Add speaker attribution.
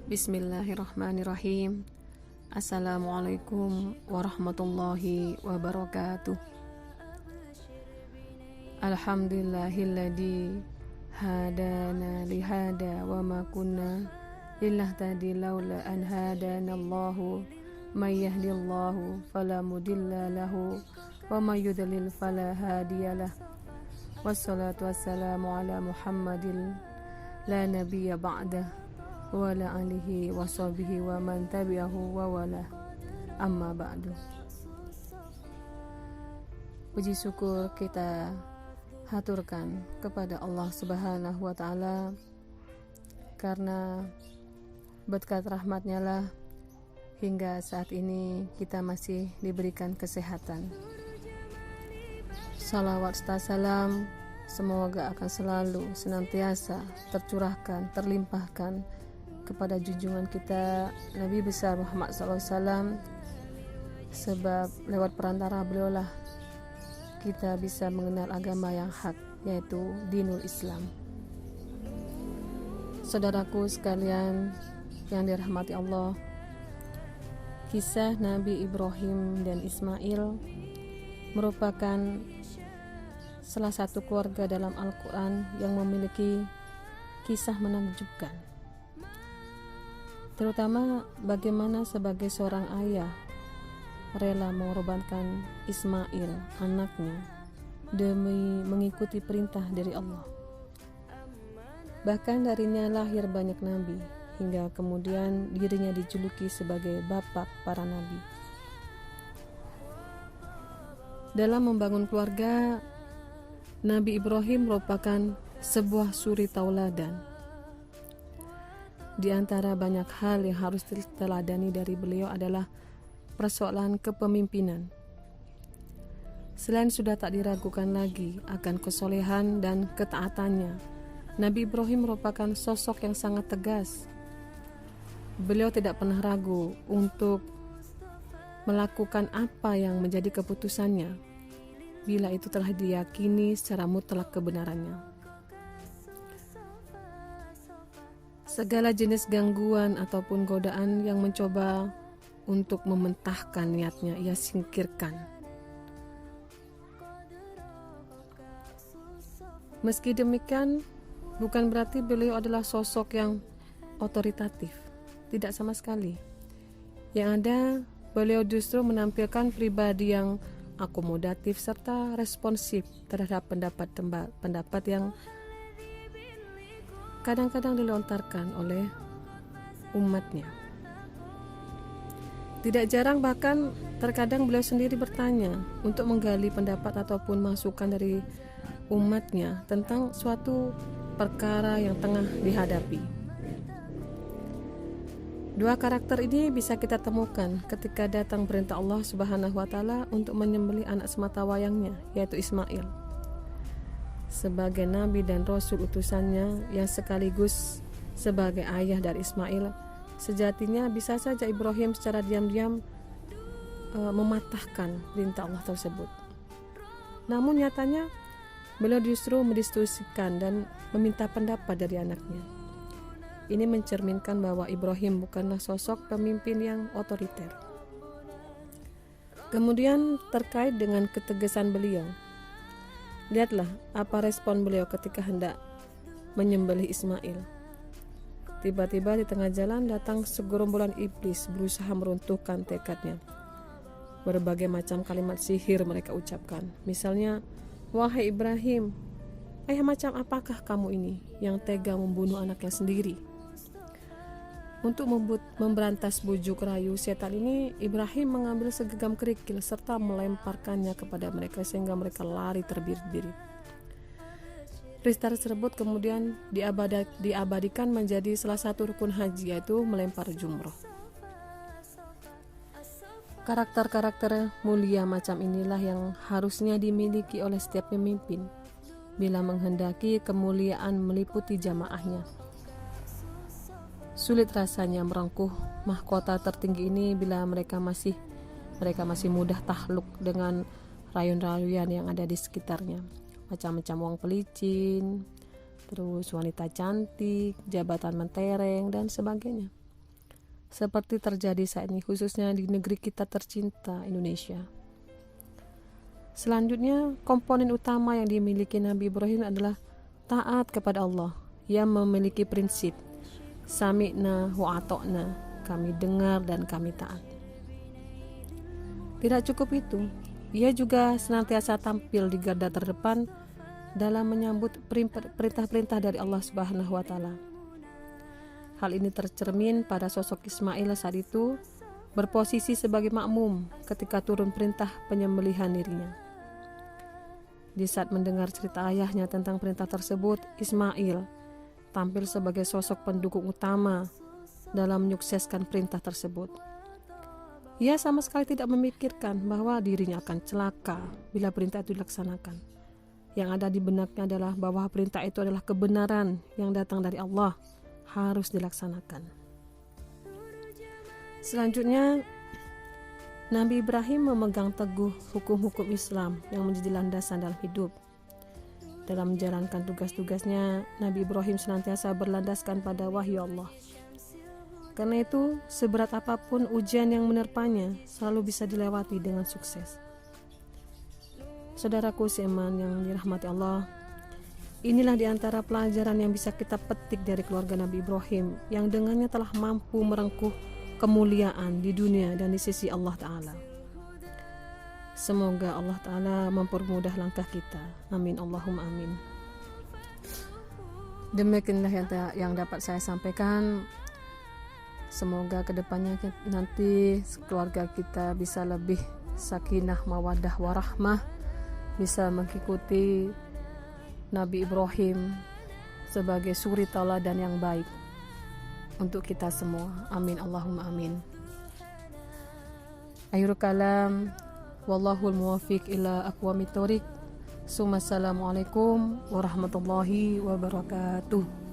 Speaker 1: Bismillahirrahmanirrahim. Assalamualaikum warahmatullahi wabarakatuh. Alhamdulillahilladzi hadana lihada wa ma kunna lillahtadi laula an hadanallahu may yahdillahu fala mudilla lahu wa may yudlil fala hadiyalah. Wassalatu wassalamu ala Muhammadin la nabiyya ba'dah wa ala alihi wa sahbihi wa man tabi'ahu wa wala, amma ba'du. Puji syukur kita haturkan kepada Allah Subhanahu wa ta'ala, karena berkat rahmatnya lah hingga saat ini kita masih diberikan kesehatan. Salawat serta salam semoga akan selalu senantiasa tercurahkan, terlimpahkan kepada junjungan kita Nabi besar Muhammad SAW, sebab lewat perantara beliau lah kita bisa mengenal agama yang hak, yaitu dinul Islam. Saudaraku sekalian yang dirahmati Allah, kisah Nabi Ibrahim dan Ismail merupakan salah satu keluarga dalam Al-Quran yang memiliki kisah menakjubkan, terutama bagaimana sebagai seorang ayah rela mengorbankan Ismail, anaknya, demi mengikuti perintah dari Allah. Bahkan darinya lahir banyak nabi, hingga kemudian dirinya dijuluki sebagai bapak para nabi. Dalam membangun keluarga, Nabi Ibrahim merupakan sebuah suri tauladan. Di antara banyak hal yang harus diteladani dari beliau adalah persoalan kepemimpinan. Selain sudah tak diragukan lagi akan kesolehan dan ketaatannya, Nabi Ibrahim merupakan sosok yang sangat tegas. Beliau tidak pernah ragu untuk melakukan apa yang menjadi keputusannya, bila itu telah diyakini secara mutlak kebenarannya. Segala jenis gangguan ataupun godaan yang mencoba untuk mementahkan niatnya ia singkirkan. Meski demikian, bukan berarti beliau adalah sosok yang otoritatif, tidak sama sekali. Yang ada, beliau justru menampilkan pribadi yang akomodatif serta responsif terhadap pendapat yang kadang-kadang dilontarkan oleh umatnya. Tidak jarang, bahkan terkadang beliau sendiri bertanya untuk menggali pendapat ataupun masukan dari umatnya tentang suatu perkara yang tengah dihadapi. Dua karakter ini bisa kita temukan ketika datang perintah Allah Subhanahu wa ta'ala untuk menyembelih anak sematawayangnya, yaitu Ismail. Sebagai nabi dan rasul utusannya yang sekaligus sebagai ayah dari Ismail, sejatinya bisa saja Ibrahim secara diam-diam mematahkan perintah Allah tersebut. Namun nyatanya beliau justru mendiskusikan dan meminta pendapat dari anaknya. Ini mencerminkan bahwa Ibrahim bukanlah sosok pemimpin yang otoriter. Kemudian terkait dengan ketegasan beliau, lihatlah apa respon beliau ketika hendak menyembelih Ismail. Tiba-tiba di tengah jalan datang segerombolan iblis berusaha meruntuhkan tekadnya. Berbagai macam kalimat sihir mereka ucapkan. Misalnya, "Wahai Ibrahim, macam apakah kamu ini yang tega membunuh anaknya sendiri?" Untuk memberantas bujuk rayu setan ini, Ibrahim mengambil segenggam kerikil serta melemparkannya kepada mereka sehingga mereka lari terbirit-birit. Peristiwa tersebut kemudian diabadikan menjadi salah satu rukun haji, yaitu melempar jumroh. Karakter-karakter mulia macam inilah yang harusnya dimiliki oleh setiap pemimpin bila menghendaki kemuliaan meliputi jamaahnya. Sulit rasanya merengkuh mahkota tertinggi ini bila mereka masih mudah takluk dengan rayuan-rayuan yang ada di sekitarnya. Macam-macam uang pelicin, terus wanita cantik, jabatan mentereng, dan sebagainya. seperti terjadi saat ini, khususnya di negeri kita tercinta Indonesia. Selanjutnya, komponen utama yang dimiliki Nabi Ibrahim adalah taat kepada Allah. Ia memiliki prinsip sami'na wa ata'na, kami dengar dan kami taat. Tidak cukup itu, ia juga senantiasa tampil di garda terdepan dalam menyambut perintah-perintah dari Allah Subhanahu wa taala. Hal ini tercermin pada sosok Ismail saat itu berposisi sebagai makmum ketika turun perintah penyembelihan dirinya. Di saat mendengar cerita ayahnya tentang perintah tersebut, Ismail tampil sebagai sosok pendukung utama dalam menyukseskan perintah tersebut. Ia sama sekali tidak memikirkan bahwa dirinya akan celaka bila perintah itu dilaksanakan. Yang ada di benaknya adalah bahwa perintah itu adalah kebenaran yang datang dari Allah, harus dilaksanakan. Selanjutnya, Nabi Ibrahim memegang teguh hukum-hukum Islam yang menjadi landasan dalam hidup. Dalam menjalankan tugas-tugasnya, Nabi Ibrahim senantiasa berlandaskan pada wahyu Allah. Karena itu, seberat apapun ujian yang menerpanya, selalu bisa dilewati dengan sukses. Saudaraku seiman yang dirahmati Allah, inilah di antara pelajaran yang bisa kita petik dari keluarga Nabi Ibrahim yang dengannya telah mampu merengkuh kemuliaan di dunia dan di sisi Allah Ta'ala. Semoga Allah Ta'ala mempermudah langkah kita. Amin, Allahumma amin. Demikianlah yang dapat saya sampaikan. Semoga kedepannya nanti keluarga kita bisa lebih sakinah, mawaddah, warahmah, bisa mengikuti Nabi Ibrahim sebagai suri tauladan yang baik untuk kita semua. Amin, Allahumma amin. Akhirul kalam, wallahul muwafiq ila aqwamit thoriq. Assalamualaikum warahmatullahi wabarakatuh.